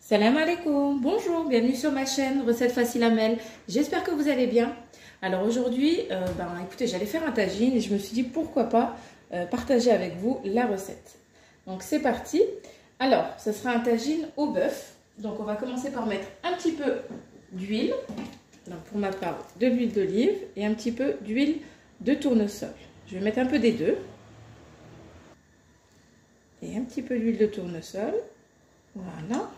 Salam alaikum, bonjour, bienvenue sur ma chaîne Recettes Faciles Amel. J'espère que vous allez bien. Alors aujourd'hui, écoutez, j'allais faire un tagine et je me suis dit pourquoi pas partager avec vous la recette. Donc c'est parti. Alors, ce sera un tagine au bœuf. Donc on va commencer par mettre un petit peu d'huile. Donc pour ma part, de l'huile d'olive et un petit peu d'huile de tournesol. Je vais mettre un peu des deux. Et un petit peu d'huile de tournesol. Voilà.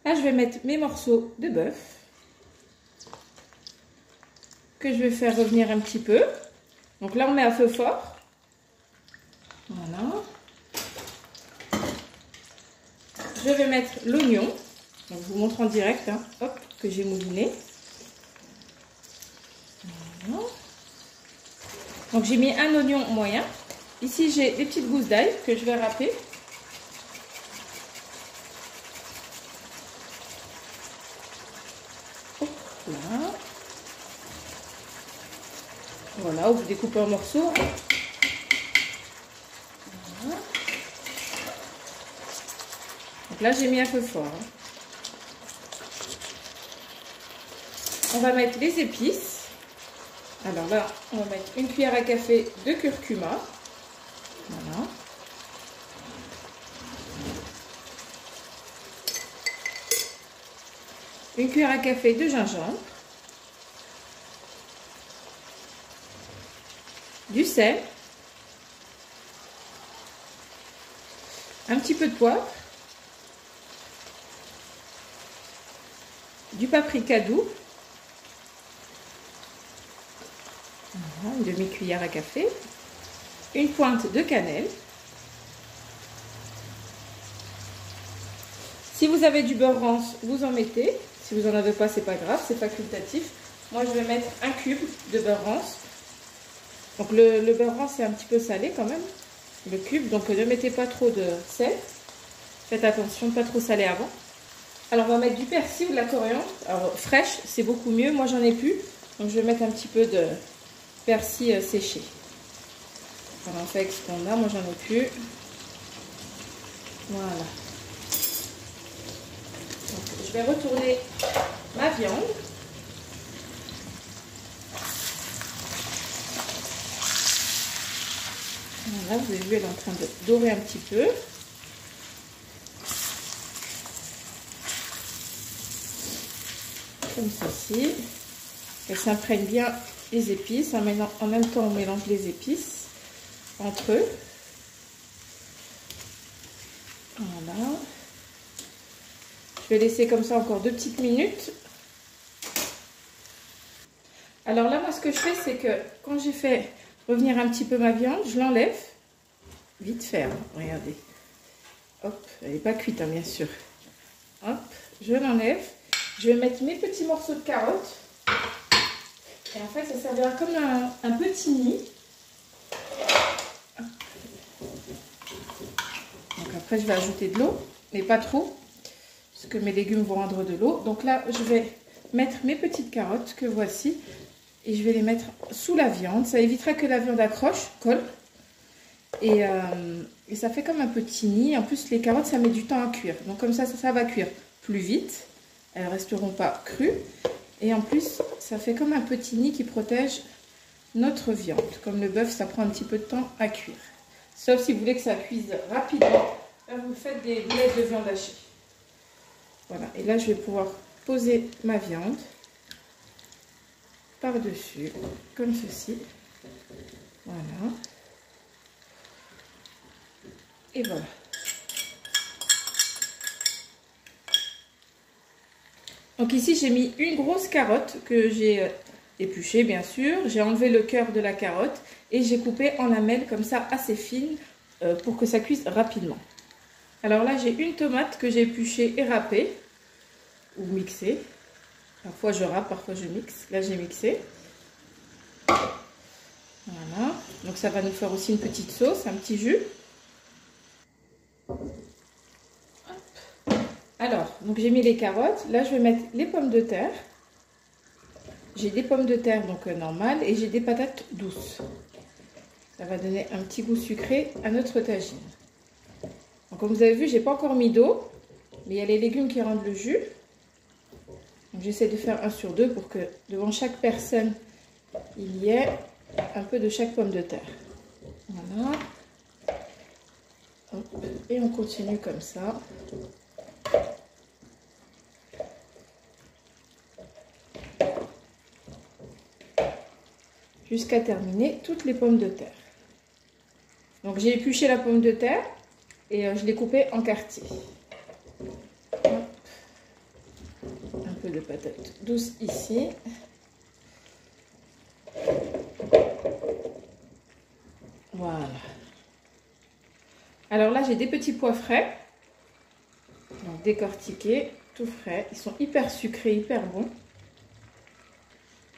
Là, je vais mettre mes morceaux de bœuf que je vais faire revenir un petit peu. Donc là, on met à feu fort. Voilà. Je vais mettre l'oignon. Donc, je vous montre en direct, hein, hop, que j'ai mouliné. Voilà. Donc, j'ai mis un oignon moyen. Ici, j'ai des petites gousses d'ail que je vais râper. Là. Voilà, vous découpez en morceaux. Voilà. Donc là, j'ai mis un peu fort. On va mettre les épices. Alors là, on va mettre une cuillère à café de curcuma. Voilà. Une cuillère à café de gingembre. Du sel. Un petit peu de poivre. Du paprika doux. Voilà, une demi-cuillère à café. Une pointe de cannelle. Si vous avez du beurre rance, vous en mettez. Si vous n'en avez pas, c'est pas grave, c'est facultatif. Moi, je vais mettre un cube de beurre rance. Donc, le beurre rance, c'est un petit peu salé quand même, le cube. Donc, ne mettez pas trop de sel. Faites attention, pas trop salé avant. Alors, on va mettre du persil ou de la coriandre. Alors, fraîche, c'est beaucoup mieux. Moi, j'en ai plus. Donc, je vais mettre un petit peu de persil séché. Alors, on fait avec ce qu'on a. Moi, j'en ai plus. Voilà. Donc, je vais retourner ma viande. Voilà, vous avez vu, elle est en train de dorer un petit peu. Comme ceci. Elle s'imprègne bien les épices. En même temps, on mélange les épices entre eux. Voilà. Je vais laisser comme ça encore 2 petites minutes. Alors là, moi, ce que je fais, c'est que quand j'ai fait revenir un petit peu ma viande, je l'enlève. Vite fait, hein, regardez. Hop, elle n'est pas cuite, hein, bien sûr. Hop, je l'enlève. Je vais mettre mes petits morceaux de carottes. Et en fait, ça servira comme un petit nid. Donc après, je vais ajouter de l'eau, mais pas trop, parce que mes légumes vont rendre de l'eau. Donc là, je vais mettre mes petites carottes que voici. Et je vais les mettre sous la viande. Ça évitera que la viande accroche, colle. Et ça fait comme un petit nid. En plus, les carottes, ça met du temps à cuire. Donc comme ça va cuire plus vite. Elles ne resteront pas crues. Et en plus, ça fait comme un petit nid qui protège notre viande. Comme le bœuf, ça prend un petit peu de temps à cuire. Sauf si vous voulez que ça cuise rapidement. Là, vous faites des boulettes de viande hachée. Voilà. Et là, je vais pouvoir poser ma viande par-dessus, comme ceci. Voilà. Et voilà. Donc ici, j'ai mis une grosse carotte que j'ai épluchée, bien sûr. J'ai enlevé le cœur de la carotte et j'ai coupé en lamelles comme ça, assez fines, pour que ça cuise rapidement. Alors là, j'ai une tomate que j'ai épluchée et râpée, ou mixée. Parfois je râpe, parfois je mixe. Là j'ai mixé. Voilà. Donc ça va nous faire aussi une petite sauce, un petit jus. Hop. Alors, donc j'ai mis les carottes. Là je vais mettre les pommes de terre. J'ai des pommes de terre donc normales et j'ai des patates douces. Ça va donner un petit goût sucré à notre tagine. Donc comme vous avez vu, j'ai pas encore mis d'eau, mais il y a les légumes qui rendent le jus. Donc j'essaie de faire 1 sur 2 pour que devant chaque personne, il y ait un peu de chaque pomme de terre. Voilà. Hop. Et on continue comme ça. Jusqu'à terminer toutes les pommes de terre. Donc j'ai épluché la pomme de terre et je l'ai coupée en quartiers. Hop. Un peu de patate douce ici. Voilà. Alors là j'ai des petits pois frais. Donc décortiqués, tout frais. Ils sont hyper sucrés, hyper bons.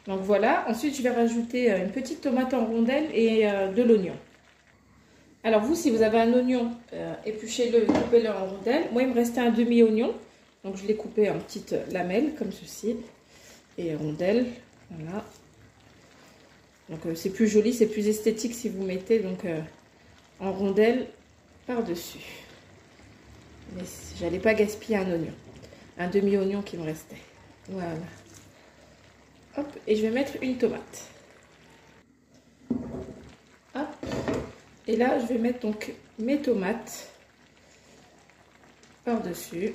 Donc voilà, ensuite je vais rajouter une petite tomate en rondelles et de l'oignon. Alors vous, si vous avez un oignon, épluchez-le, coupez-le en rondelles. Moi, il me restait un demi-oignon, donc je l'ai coupé en petites lamelles, comme ceci, et rondelles, voilà. Donc c'est plus joli, c'est plus esthétique si vous mettez donc en rondelles par-dessus. Mais j'allais pas gaspiller un oignon, un demi-oignon qui me restait. Voilà. Hop, et je vais mettre une tomate. Hop. Et là, je vais mettre donc mes tomates par-dessus.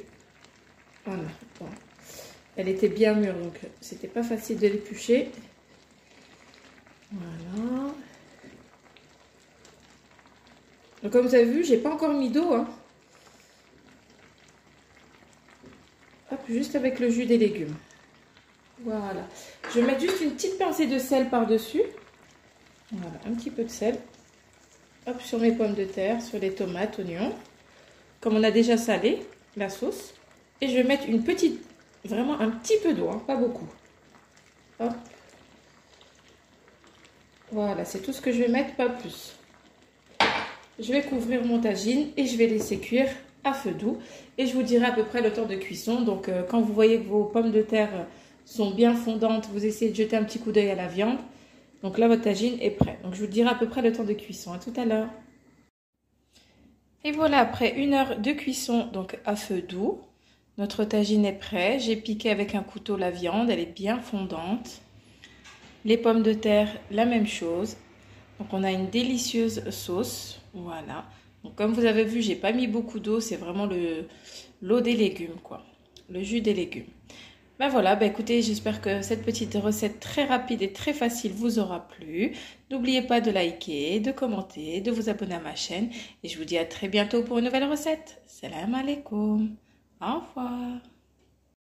Voilà. Bon. Elle était bien mûre, donc c'était pas facile de l'éplucher. Voilà. Donc comme vous avez vu, j'ai pas encore mis d'eau. Hein. Hop, juste avec le jus des légumes. Voilà. Je vais mettre juste une petite pincée de sel par-dessus. Voilà, un petit peu de sel. Hop, sur mes pommes de terre, sur les tomates, oignons. Comme on a déjà salé la sauce. Et je vais mettre une petite, vraiment un petit peu d'eau, hein, pas beaucoup. Hop. Voilà, c'est tout ce que je vais mettre, pas plus. Je vais couvrir mon tagine et je vais laisser cuire à feu doux. Et je vous dirai à peu près le temps de cuisson. Donc quand vous voyez que vos pommes de terre sont bien fondantes, vous essayez de jeter un petit coup d'œil à la viande. Donc là, votre tagine est prêt. Donc je vous dirai à peu près le temps de cuisson. À tout à l'heure. Et voilà, après 1 heure de cuisson, donc à feu doux, notre tagine est prêt. J'ai piqué avec un couteau la viande, elle est bien fondante. Les pommes de terre, la même chose. Donc on a une délicieuse sauce. Voilà. Donc comme vous avez vu, j'ai pas mis beaucoup d'eau, c'est vraiment l'eau des légumes, quoi. Le jus des légumes. Ben voilà, ben écoutez, j'espère que cette petite recette très rapide et très facile vous aura plu. N'oubliez pas de liker, de commenter, de vous abonner à ma chaîne. Et je vous dis à très bientôt pour une nouvelle recette. Salam alaikum. Au revoir.